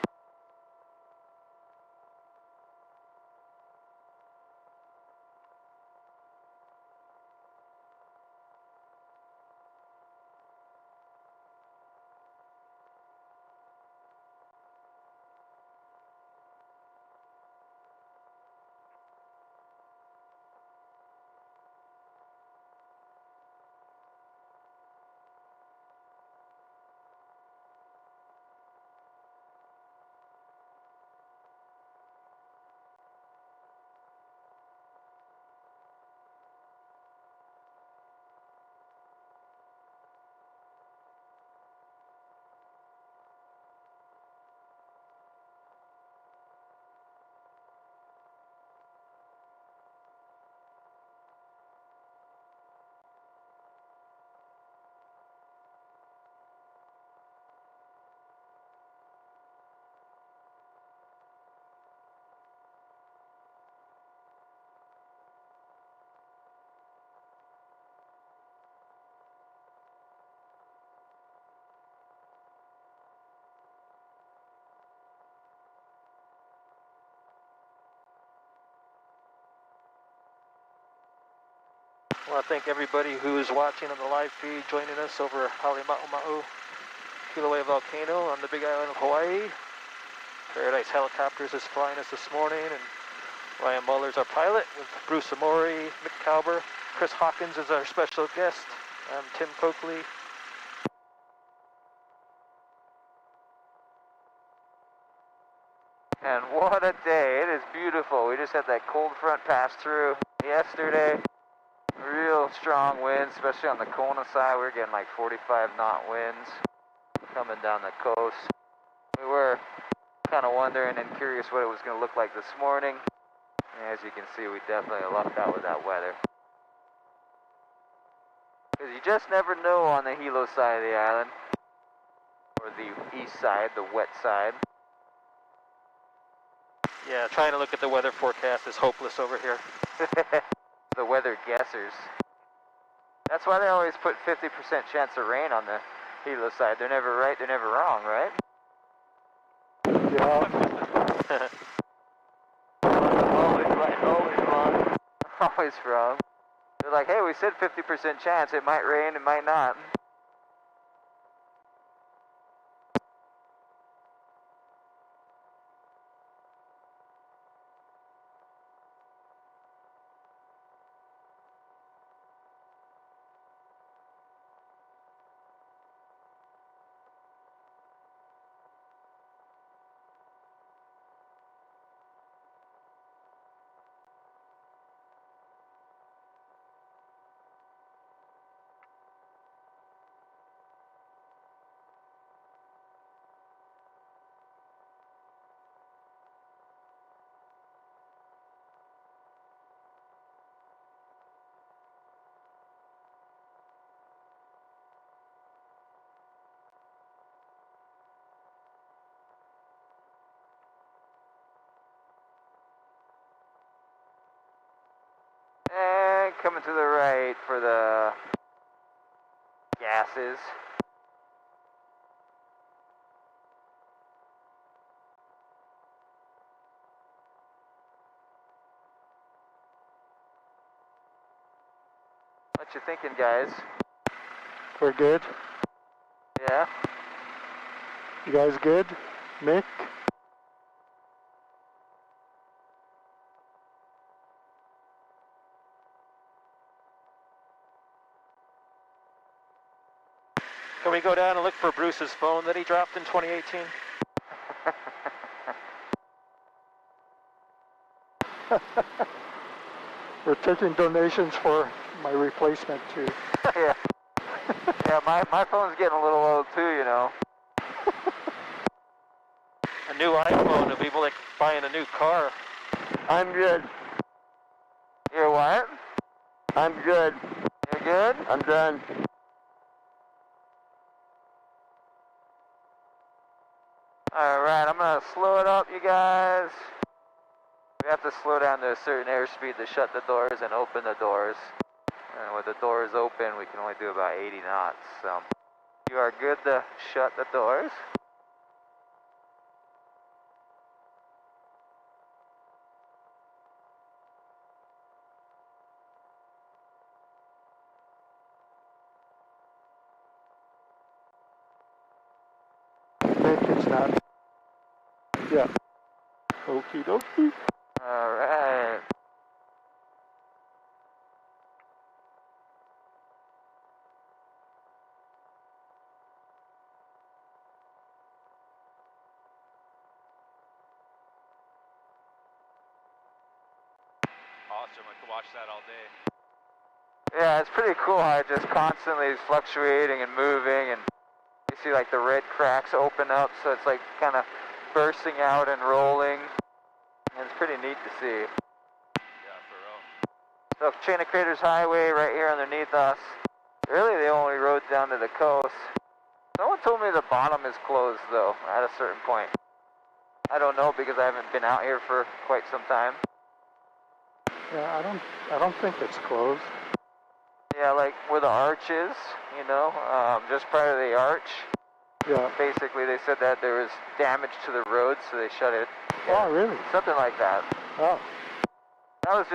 [SPEAKER 3] I want to thank everybody who's watching on the live feed, joining us over Halima'uma'u, Kilauea Volcano on the Big Island of Hawaii. Paradise Helicopters is flying us this morning, and Ryan Muller's our pilot with Bruce Amori, Mick Calber. Chris Hawkins is our special guest. I'm Tim Coakley.
[SPEAKER 2] And what a day. It is beautiful. We just had that cold front pass through yesterday. Real strong winds, especially on the Kona side. We were getting like 45 knot winds coming down the coast. We were kind of wondering and curious what it was going to look like this morning. And as you can see, we definitely lucked out with that weather. Because you just never know on the Hilo side of the island. Or the east side, the wet side.
[SPEAKER 3] Yeah, trying to look at the weather forecast is hopeless over here.
[SPEAKER 2] The weather guessers. That's why they always put 50% chance of rain on the Hilo side. They're never right, they're never wrong, right?
[SPEAKER 1] Yeah.
[SPEAKER 2] Always right, always wrong. Always wrong. They're like, hey, we said 50% chance. It might rain, it might not. coming to the right for the gases. What you thinking, guys?
[SPEAKER 1] We're good.
[SPEAKER 2] Yeah?
[SPEAKER 1] You guys good? Mick?
[SPEAKER 3] Can we go down and look for Bruce's phone that he dropped in 2018?
[SPEAKER 1] We're taking donations for my replacement too.
[SPEAKER 2] Yeah. Yeah, my phone's getting a little old too, you know.
[SPEAKER 3] A new iPhone would be like buying a new car.
[SPEAKER 4] I'm good.
[SPEAKER 2] You're what?
[SPEAKER 4] I'm good.
[SPEAKER 2] You're good?
[SPEAKER 4] I'm done.
[SPEAKER 2] Alright, I'm gonna slow it up, you guys. We have to slow down to a certain airspeed to shut the doors and open the doors. And with the doors open, we can only do about 80 knots, so. You are good to shut the doors.
[SPEAKER 1] Mick is not. Yeah. Okie dokie.
[SPEAKER 2] Alright.
[SPEAKER 5] Awesome, I could watch that all day.
[SPEAKER 2] Yeah, it's pretty cool how it just constantly is fluctuating and moving, and you see like the red cracks open up, so it's like kind of bursting out and rolling. And it's pretty neat to see.
[SPEAKER 5] Yeah, for real.
[SPEAKER 2] So Chain of Craters Highway right here underneath us. Really the only road down to the coast. Someone told me the bottom is closed though, at a certain point. I don't know because I haven't been out here for quite some time.
[SPEAKER 1] Yeah, I don't think it's closed.
[SPEAKER 2] Yeah, like where the arch is, you know, just prior to the arch.
[SPEAKER 1] Yeah.
[SPEAKER 2] Basically, they said that there was damage to the road, so they shut it.
[SPEAKER 1] Oh, really?
[SPEAKER 2] Something like that.
[SPEAKER 1] Oh.
[SPEAKER 2] That was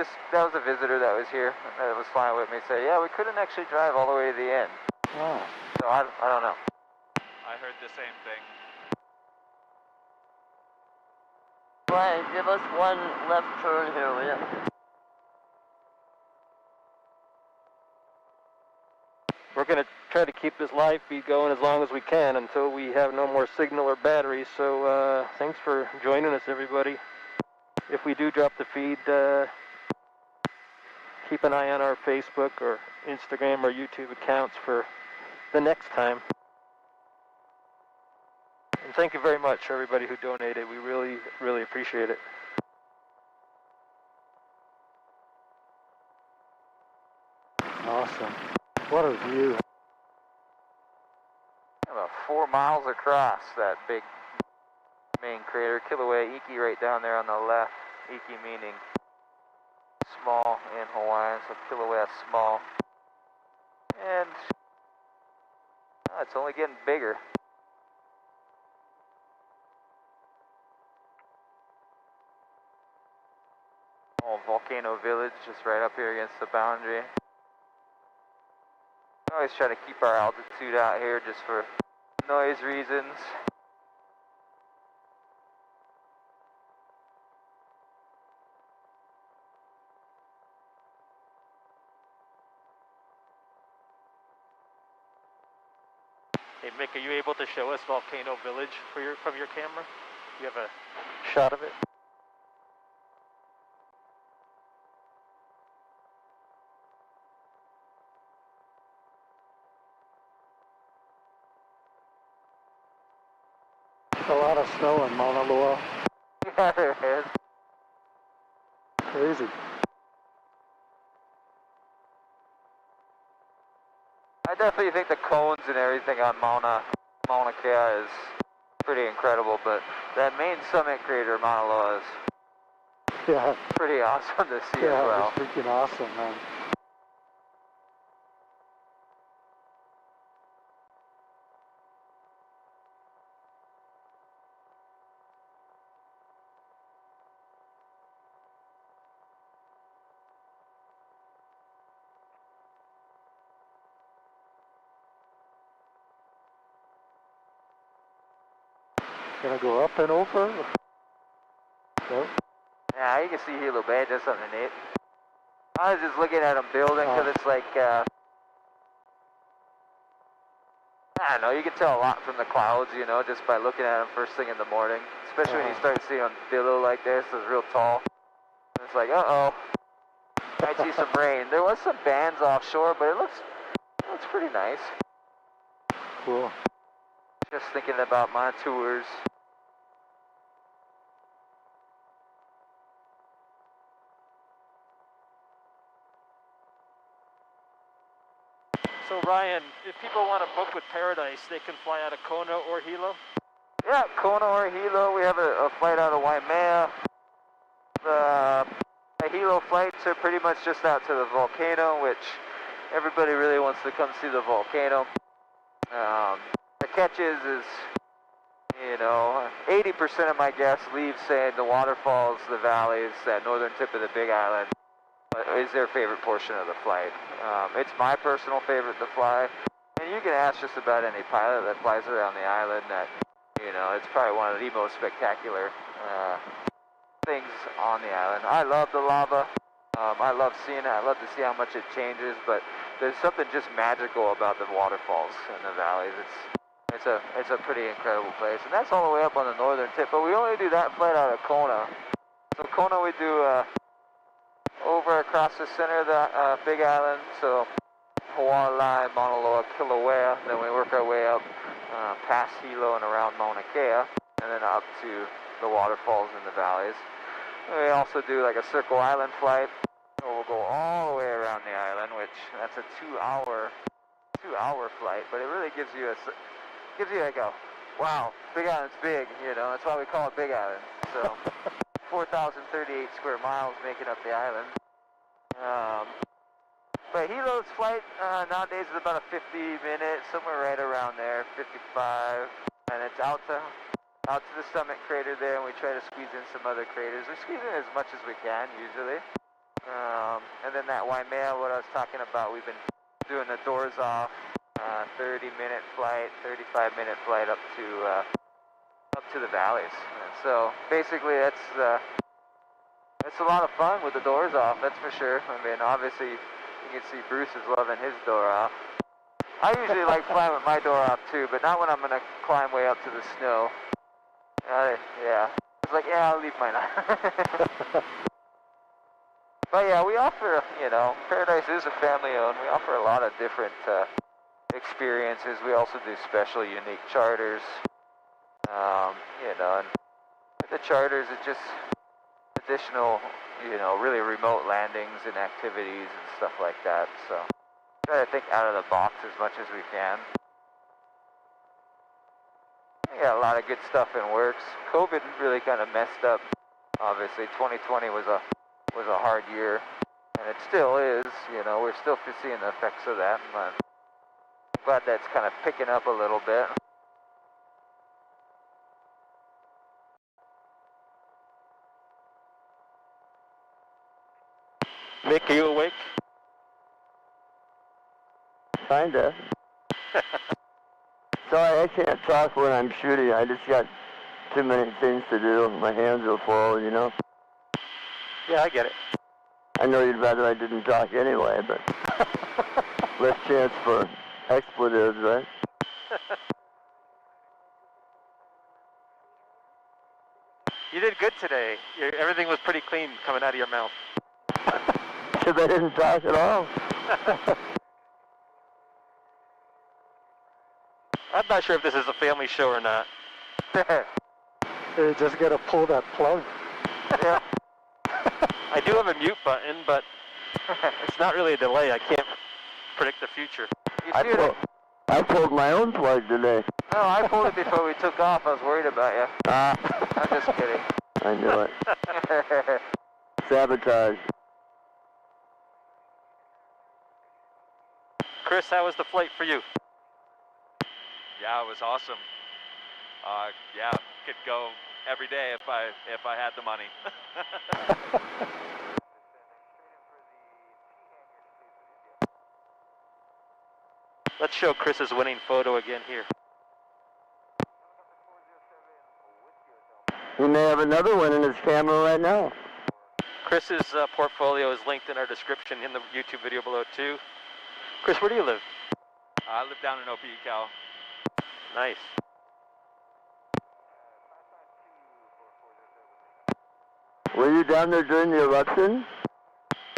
[SPEAKER 2] a visitor that was here that was flying with me. Say, yeah, we couldn't actually drive all the way to the end.
[SPEAKER 1] Oh.
[SPEAKER 2] So I don't know.
[SPEAKER 5] I heard the same thing.
[SPEAKER 4] Brian, give us one left turn here, will you?
[SPEAKER 3] We're going to try to keep this live feed going as long as we can until we have no more signal or batteries. So thanks for joining us, everybody. If we do drop the feed, keep an eye on our Facebook or Instagram or YouTube accounts for the next time. And thank you very much, everybody who donated. We really, really appreciate it.
[SPEAKER 1] Awesome. What a view.
[SPEAKER 2] About 4 miles across that big main crater. Kilauea Iki right down there on the left. Iki meaning small in Hawaiian, so Kilauea small. And it's only getting bigger. Oh, Volcano Village just right up here against the boundary. I always try to keep our altitude out here just for noise reasons.
[SPEAKER 3] Hey, Mick, are you able to show us Volcano Village from your camera? Do you have a shot of it?
[SPEAKER 1] A lot of snow in Mauna Loa.
[SPEAKER 2] Yeah, there is.
[SPEAKER 1] Crazy.
[SPEAKER 2] I definitely think the cones and everything on Mauna Kea is pretty incredible, but that main summit crater, Mauna Loa, is
[SPEAKER 1] Yeah.
[SPEAKER 2] pretty awesome to see as
[SPEAKER 1] Yeah,
[SPEAKER 2] well.
[SPEAKER 1] it's freaking awesome, man. Gonna go up and over? Nope.
[SPEAKER 2] Yeah, you can see Hilo Bay just underneath. I was just looking at them building because it's like, I don't know, you can tell a lot from the clouds, you know, just by looking at them first thing in the morning. Especially when you start seeing them billow like this, it's real tall. And it's like, uh-oh, might see some rain. There was some bands offshore, but it looks pretty nice.
[SPEAKER 1] Cool.
[SPEAKER 2] Just thinking about my tours.
[SPEAKER 3] So Ryan, if people want to book with Paradise, they can fly out of Kona or Hilo?
[SPEAKER 2] Yeah, Kona or Hilo. We have a flight out of Waimea. The Hilo flights are pretty much just out to the volcano, which everybody really wants to come see the volcano. The catch is, you know, 80% of my guests leave saying the waterfalls, the valleys, that northern tip of the Big Island is their favorite portion of the flight. It's my personal favorite to fly, and you can ask just about any pilot that flies around the island that, you know, it's probably one of the most spectacular things on the island. I love the lava. I love seeing it. I love to see how much it changes, but there's something just magical about the waterfalls and the valleys. It's a pretty incredible place, and that's all the way up on the northern tip, but we only do that flight out of Kona. So Kona we do over across the center of the Big Island, so Hawaiian, Mauna Loa, Kilauea, then we work our way up past Hilo and around Mauna Kea, and then up to the waterfalls and the valleys. We also do like a Circle Island flight, where we'll go all the way around the island, which that's a two-hour flight, but it really gives you like a, wow, Big Island's big, you know, that's why we call it Big Island. So 4,038 square miles making up the island. But Hilo's flight nowadays is about a 50-minute, somewhere right around there, 55, and it's out to the summit crater there, and we try to squeeze in some other craters. We squeeze in as much as we can, usually. And then that Waimea, what I was talking about, we've been doing the doors off, 30-minute flight, 35-minute flight up to the valleys. And so basically, that's a lot of fun with the doors off. That's for sure. I mean, obviously, you can see Bruce is loving his door off. I usually like flying with my door off too, but not when I'm gonna climb way up to the snow. Yeah. It's like, yeah, I'll leave mine on. But yeah, we offer, you know, Paradise is a family-owned. We offer a lot of different experiences. We also do special, unique charters. You know, and with the charters, it's just additional, you know, really remote landings and activities and stuff like that. So try to think out of the box as much as we can. We got a lot of good stuff in works. COVID really kind of messed up. Obviously, 2020 was a hard year, and it still is. You know, we're still seeing the effects of that. And I'm glad that's kind of picking up a little bit.
[SPEAKER 3] Mick, are you awake?
[SPEAKER 4] Kinda. Sorry, I can't talk when I'm shooting. I just got too many things to do. My hands are full, you know.
[SPEAKER 3] Yeah, I get it.
[SPEAKER 4] I know you'd rather I didn't talk anyway, but less chance for expletives, right?
[SPEAKER 3] You did good today. Everything was pretty clean coming out of your mouth.
[SPEAKER 4] Because I didn't talk at all.
[SPEAKER 3] I'm not sure if this is a family show or not.
[SPEAKER 1] You just gotta pull that plug.
[SPEAKER 2] Yeah.
[SPEAKER 3] I do have a mute button, but it's not really a delay. I can't predict the future.
[SPEAKER 2] You shoot it.
[SPEAKER 4] I pulled my own plug today.
[SPEAKER 2] No, I pulled it before we took off. I was worried about you. I'm just kidding.
[SPEAKER 4] I knew it. Sabotage.
[SPEAKER 3] Chris, how was the flight for you?
[SPEAKER 5] Yeah, it was awesome. Yeah, could go every day if I had the money.
[SPEAKER 3] Let's show Chris's winning photo again here.
[SPEAKER 4] He may have another one in his camera right now.
[SPEAKER 3] Chris's portfolio is linked in our description in the YouTube video below too. Chris, where do you live?
[SPEAKER 5] I live down in OP, Cal.
[SPEAKER 3] Nice.
[SPEAKER 4] Were you down there during the eruption?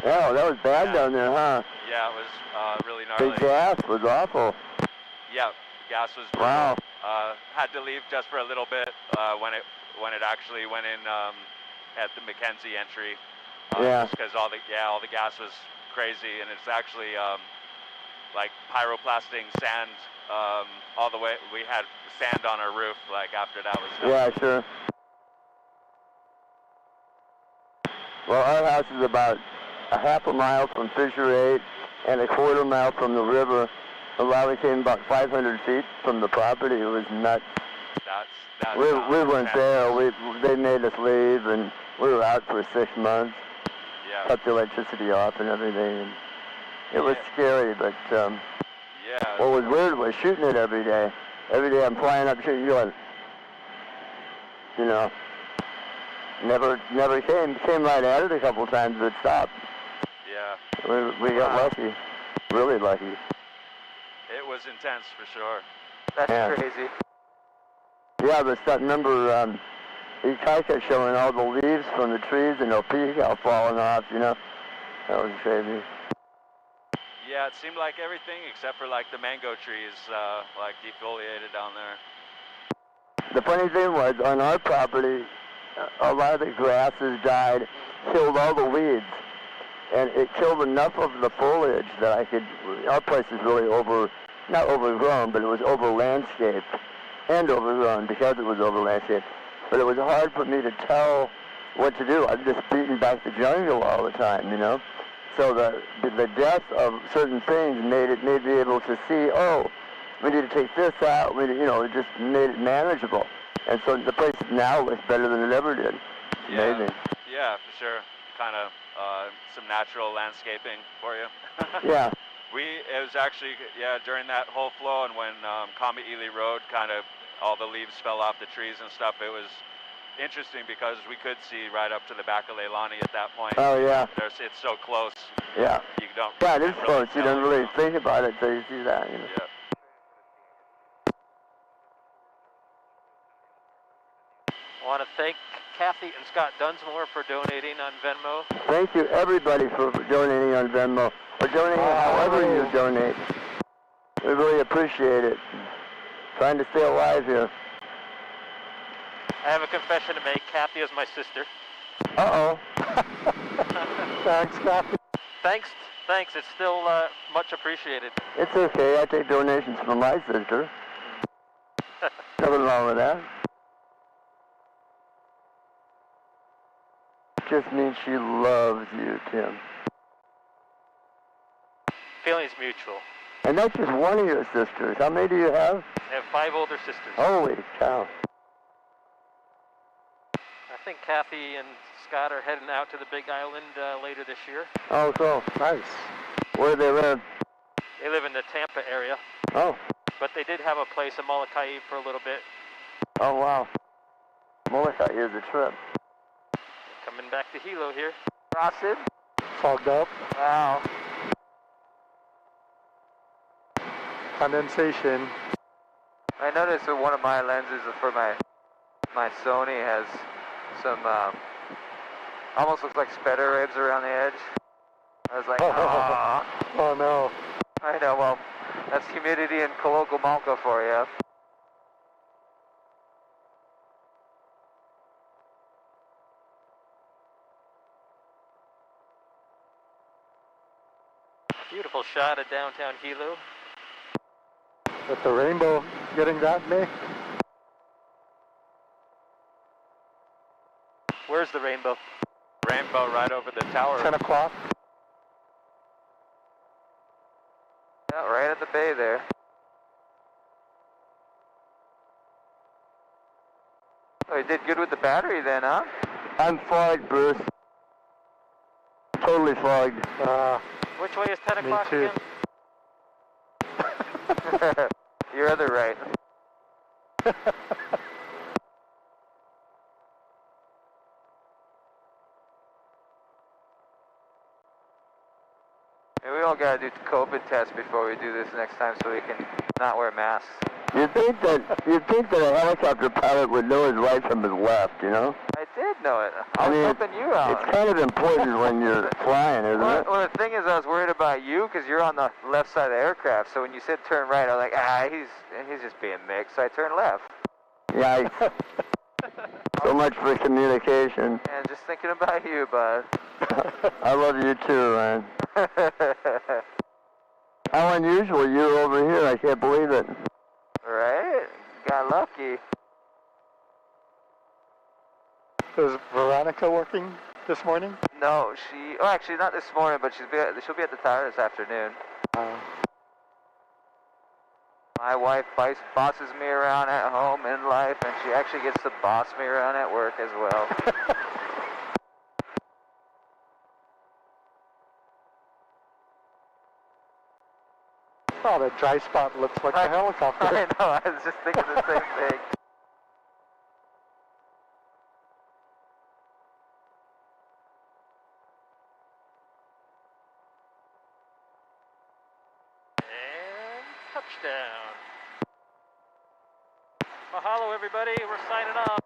[SPEAKER 4] Oh, that was bad down there, huh?
[SPEAKER 5] Yeah, it was really gnarly.
[SPEAKER 4] The gas was awful.
[SPEAKER 5] Yeah, the gas was brutal.
[SPEAKER 4] Wow.
[SPEAKER 5] Had to leave just for a little bit when it actually went in at the Mackenzie entry.
[SPEAKER 4] Yeah.
[SPEAKER 5] Because all the gas was crazy, and it's actually like pyroclasting sand all the way. We had sand on our roof like after that was done.
[SPEAKER 4] Yeah, sure. Well, our house is about a half a mile from Fissure 8 and a quarter mile from the river. The lava came about 500 feet from the property. It was nuts.
[SPEAKER 5] That's
[SPEAKER 4] we weren't there. They made us leave, and we were out for 6 months.
[SPEAKER 5] Yeah.
[SPEAKER 4] Cut the electricity off and everything. And it was scary, but
[SPEAKER 5] yeah.
[SPEAKER 4] what was weird was shooting it every day. Every day I'm flying up shooting, going, you know, never came. Came right at it a couple times, but stopped.
[SPEAKER 5] Yeah.
[SPEAKER 4] We got lucky, really lucky.
[SPEAKER 5] It was intense for sure.
[SPEAKER 2] That's crazy.
[SPEAKER 4] Yeah, but remember Ikaika showing all the leaves from the trees and Opeka falling off, you know? That was crazy.
[SPEAKER 5] Yeah, it seemed like everything except for like the mango trees, like defoliated down there.
[SPEAKER 4] The funny thing was, on our property, a lot of the grasses died, killed all the weeds, and it killed enough of the foliage that our place is really not overgrown, but it was over-landscaped and overgrown because it was over-landscaped. But it was hard for me to tell what to do. I'm just beating back the jungle all the time, you know? So the death of certain things made me able to see, oh, we need to take this out. It just made it manageable. And so the place now looks better than it ever did. It's amazing.
[SPEAKER 5] Yeah, for sure. Kind of some natural landscaping for you.
[SPEAKER 4] Yeah.
[SPEAKER 5] It was actually, during that whole flow and when Kamaili Road kind of, all the leaves fell off the trees and stuff, it was interesting because we could see right up to the back of Leilani at that point.
[SPEAKER 4] Oh, yeah.
[SPEAKER 5] It's so close.
[SPEAKER 4] Yeah.
[SPEAKER 5] You don't.
[SPEAKER 4] Yeah, it is
[SPEAKER 5] really
[SPEAKER 4] close. You don't really
[SPEAKER 5] tell.
[SPEAKER 4] think about it until you see that, you know?
[SPEAKER 5] Yeah.
[SPEAKER 3] I want to thank Kathy and Scott Dunsmore for donating on Venmo.
[SPEAKER 4] Thank you, everybody, for donating on Venmo, or donating however you donate. We really appreciate it. Trying to stay alive here.
[SPEAKER 3] I have a confession to make. Kathy is my sister.
[SPEAKER 4] Uh-oh.
[SPEAKER 1] Thanks, Kathy.
[SPEAKER 3] Thanks. It's still much appreciated.
[SPEAKER 4] It's okay. I take donations from my sister. Nothing wrong with that. Just means she loves you, Tim.
[SPEAKER 3] Feelings mutual.
[SPEAKER 4] And that's just one of your sisters. How many do you have?
[SPEAKER 3] I have 5 older sisters.
[SPEAKER 4] Holy cow.
[SPEAKER 3] I think Kathy and Scott are heading out to the Big Island later this year.
[SPEAKER 4] Oh, cool.
[SPEAKER 1] Nice.
[SPEAKER 4] Where do they live?
[SPEAKER 3] They live in the Tampa area,
[SPEAKER 4] Oh.
[SPEAKER 3] but they did have a place in Molokai for a little bit.
[SPEAKER 4] Oh, wow. Molokai is a trip.
[SPEAKER 3] Coming back to Hilo here.
[SPEAKER 2] Frosted?
[SPEAKER 1] Fogged up.
[SPEAKER 2] Wow.
[SPEAKER 1] Condensation.
[SPEAKER 2] I noticed that one of my lenses for my Sony has some, almost looks like spider webs around the edge. I was like, ah.
[SPEAKER 1] Oh, no.
[SPEAKER 2] I know, well, that's humidity in Kolokomalka for you.
[SPEAKER 3] Beautiful shot of downtown Hilo.
[SPEAKER 1] With the rainbow getting that, Mick?
[SPEAKER 3] Where's the rainbow?
[SPEAKER 5] Rainbow right over the tower.
[SPEAKER 1] 10 o'clock.
[SPEAKER 2] Yeah, right at the bay there. Oh, you did good with the battery then, huh?
[SPEAKER 4] I'm fogged, Bruce. Totally fogged.
[SPEAKER 3] Which way is 10
[SPEAKER 1] Me
[SPEAKER 3] o'clock
[SPEAKER 1] too.
[SPEAKER 3] again?
[SPEAKER 2] Your other right. And we all gotta do COVID tests before we do this next time so we can not wear masks.
[SPEAKER 4] You'd think that a helicopter pilot would know his right from his left, you know?
[SPEAKER 2] I did know it. I was helping you out.
[SPEAKER 4] It's kind of important when you're flying, isn't it?
[SPEAKER 2] Well, the thing is, I was worried about you because you're on the left side of the aircraft. So when you said turn right, I was like, he's just being Mick. So I turned left.
[SPEAKER 4] Yeah. So much for communication.
[SPEAKER 2] And just thinking about you, bud.
[SPEAKER 4] I love you too, Ryan. How unusual you're over here. I can't believe it.
[SPEAKER 2] Right? Got lucky.
[SPEAKER 1] Is Veronica working this morning?
[SPEAKER 2] No, actually not this morning, but she'll be at the tower this afternoon. My wife bosses me around at home in life, and she actually gets to boss me around at work as well.
[SPEAKER 1] Oh, that dry spot looks like a helicopter.
[SPEAKER 2] I know, I was just thinking the same thing.
[SPEAKER 3] And touchdown. Mahalo, everybody. We're signing off.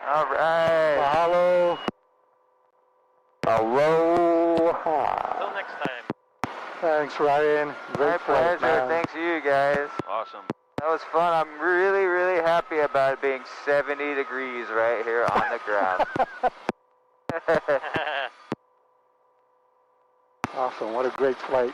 [SPEAKER 2] All right.
[SPEAKER 1] Mahalo. Aloha.
[SPEAKER 3] Until next time.
[SPEAKER 1] Thanks, Ryan. Great
[SPEAKER 2] My
[SPEAKER 1] flight,
[SPEAKER 2] pleasure.
[SPEAKER 1] man.
[SPEAKER 2] Thanks to you guys.
[SPEAKER 5] Awesome.
[SPEAKER 2] That was fun. I'm really, really happy about it being 70 degrees right here on the ground.
[SPEAKER 1] Awesome. What a great flight.